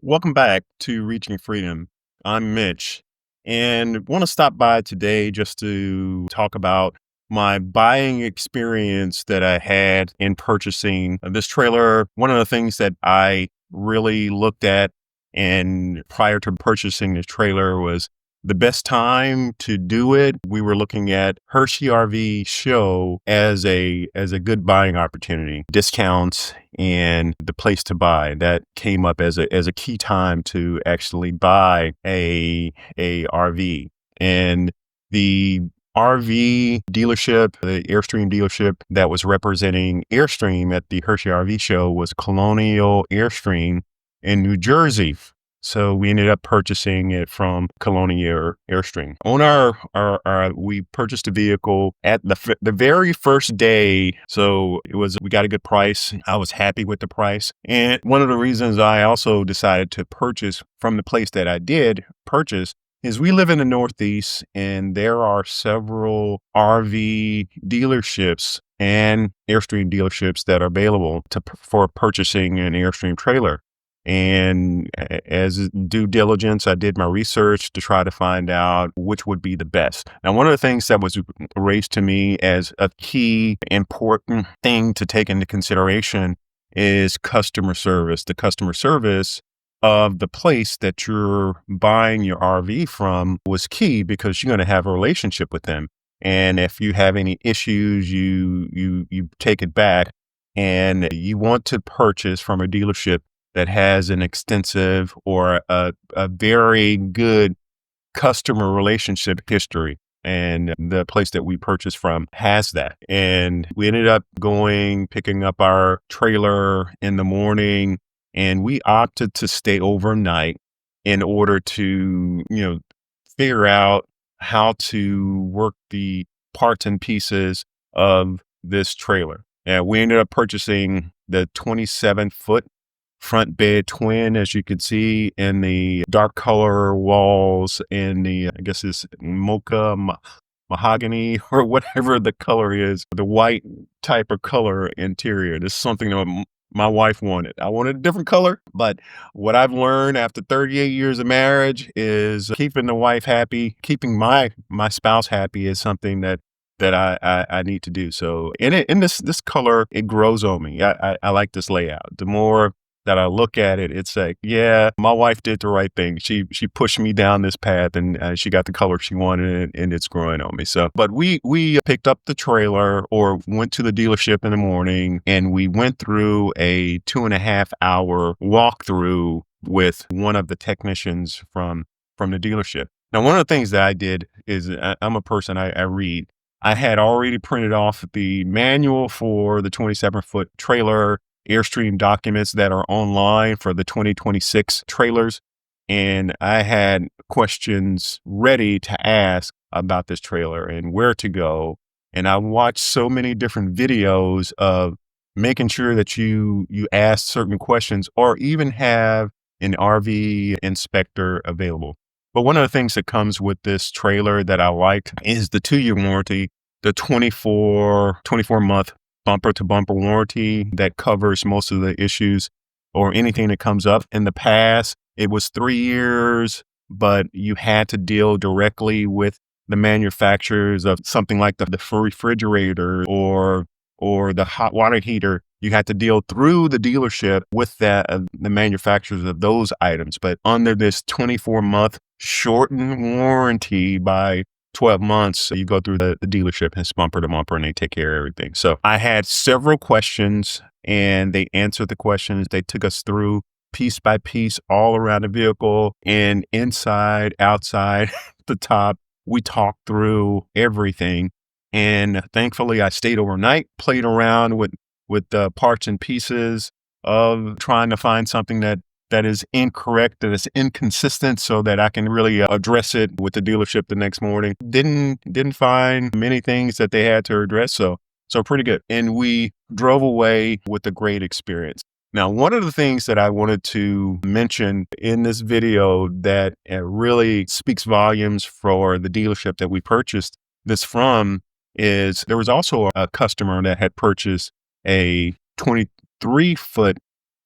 Welcome back to Reaching Freedom. I'm Mitch and want to stop by today just to talk about my buying experience that I had in purchasing this trailer. One of the things that I really looked at and prior to purchasing the trailer was the best time to do it. We were looking at Hershey RV show as a good buying opportunity, discounts and the place to buy. That came up as a key time to actually buy a RV. And the RV dealership, the Airstream dealership that was representing Airstream at the Hershey RV show was Colonial Airstream in New Jersey. So we ended up purchasing it from Colonial Airstream. On we purchased a vehicle at the very first day. So we got a good price. I was happy with the price. And one of the reasons I also decided to purchase from the place that I did purchase is we live in the Northeast and there are several RV dealerships and Airstream dealerships that are available for purchasing an Airstream trailer. And as due diligence, I did my research to try to find out which would be the best. Now, one of the things that was raised to me as a key important thing to take into consideration is customer service. The customer service of the place that you're buying your RV from was key because you're going to have a relationship with them. And if you have any issues, you take it back, and you want to purchase from a dealership that has an extensive or a very good customer relationship history. And the place that we purchased from has that. And we ended up picking up our trailer in the morning, and we opted to stay overnight in order to, figure out how to work the parts and pieces of this trailer. And we ended up purchasing the 27-foot front bed twin, as you can see, in the dark color walls and I guess it's mocha mahogany or whatever the color is, the white type of color interior. This is something that my wife wanted. I wanted a different color, but what I've learned after 38 years of marriage is keeping the wife happy, keeping my spouse happy is something that I need to do. So in this color, it grows on me. I like this layout. The more that I look at it, it's like, yeah, my wife did the right thing. She pushed me down this path, and she got the color she wanted, and it's growing on me. So, but we picked up the trailer or went to the dealership in the morning, and we went through a 2.5-hour walkthrough with one of the technicians from the dealership. Now, one of the things that I did is I'm a person, I read. I had already printed off the manual for the 27-foot trailer, Airstream documents that are online for the 2026 trailers. And I had questions ready to ask about this trailer and where to go. And I watched so many different videos of making sure that you ask certain questions or even have an RV inspector available. But one of the things that comes with this trailer that I liked is the 2-year warranty, the 24-month bumper to bumper warranty that covers most of the issues or anything that comes up. In the past, it was 3 years, but you had to deal directly with the manufacturers of something like the refrigerator or the hot water heater. You had to deal through the dealership with the manufacturers of those items. But under this 24-month shortened warranty by 12 months, you go through the dealership and it's bumper to bumper and they take care of everything. So I had several questions and they answered the questions. They took us through piece by piece all around the vehicle and inside, outside, the top. We talked through everything. And thankfully I stayed overnight, played around with the parts and pieces of trying to find something that is incorrect, that is inconsistent, so that I can really address it with the dealership the next morning. Didn't find many things that they had to address, so pretty good. And we drove away with a great experience. Now, one of the things that I wanted to mention in this video that really speaks volumes for the dealership that we purchased this from is there was also a customer that had purchased a 23-foot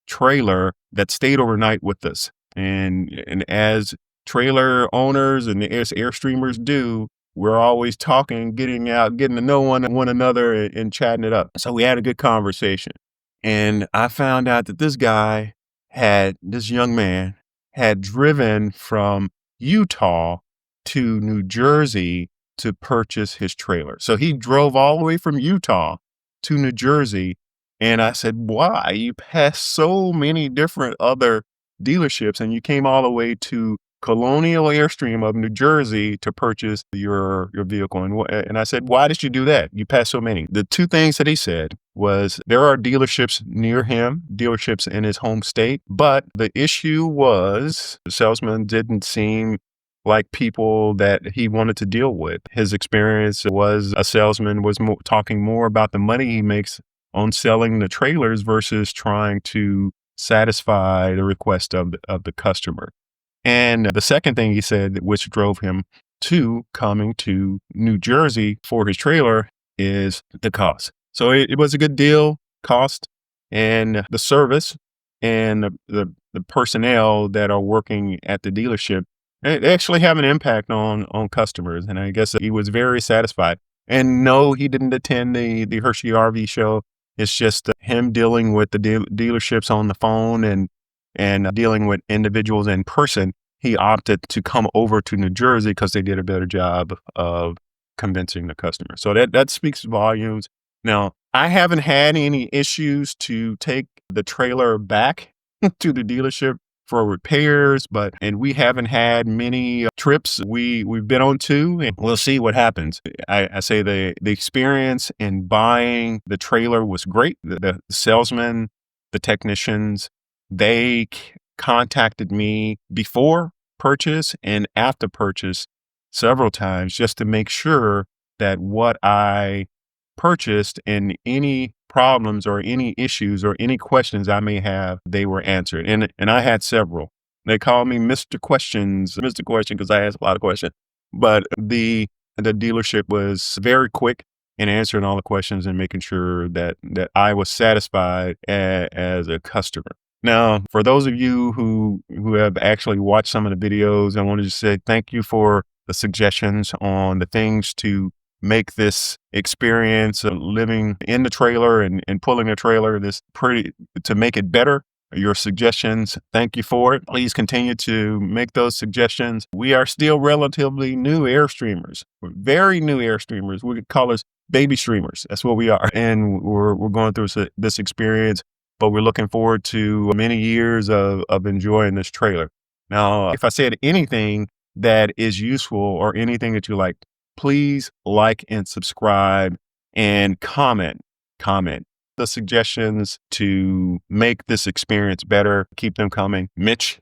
trailer that stayed overnight with us. And as trailer owners and as Airstreamers do, we're always talking, getting out, getting to know one another and chatting it up. So we had a good conversation. And I found out that this young man had driven from Utah to New Jersey to purchase his trailer. So he drove all the way from Utah to New Jersey. And I said, why? You passed so many different other dealerships and you came all the way to Colonial Airstream of New Jersey to purchase your vehicle. And I said, why did you do that? You passed so many. The two things that he said was there are dealerships near him, dealerships in his home state. But the issue was the salesman didn't seem like people that he wanted to deal with. His experience was a salesman was talking more about the money he makes on selling the trailers versus trying to satisfy the request of the customer. And the second thing he said, which drove him to coming to New Jersey for his trailer, is the cost. So it was a good deal, cost, and the service and the personnel that are working at the dealership, they actually have an impact on customers. And I guess he was very satisfied. And no, he didn't attend the Hershey RV show. It's just him dealing with the dealerships on the phone and dealing with individuals in person. He opted to come over to New Jersey because they did a better job of convincing the customer. So that speaks volumes. Now, I haven't had any issues to take the trailer back to the dealership for repairs, and we haven't had many trips. We've been on two, and we'll see what happens. I say the experience in buying the trailer was great. The salesman, the technicians, they contacted me before purchase and after purchase several times just to make sure that what I purchased and any problems or any issues or any questions I may have, they were answered. And I had several. They called me Mr. Mr. Question, because I asked a lot of questions. But the dealership was very quick in answering all the questions and making sure that I was satisfied as a customer. Now, for those of you who have actually watched some of the videos, I wanted to say thank you for the suggestions on the things to make this experience of living in the trailer and pulling a trailer to make it better. Your suggestions, thank you for it. Please continue to make those suggestions. We are still relatively new Airstreamers. We're very new Airstreamers. We could call us baby streamers. That's what we are. And we're going through this experience, but we're looking forward to many years of enjoying this trailer. Now, if I said anything that is useful or anything that you like, please like and subscribe and comment the suggestions to make this experience better. Keep them coming. Mitch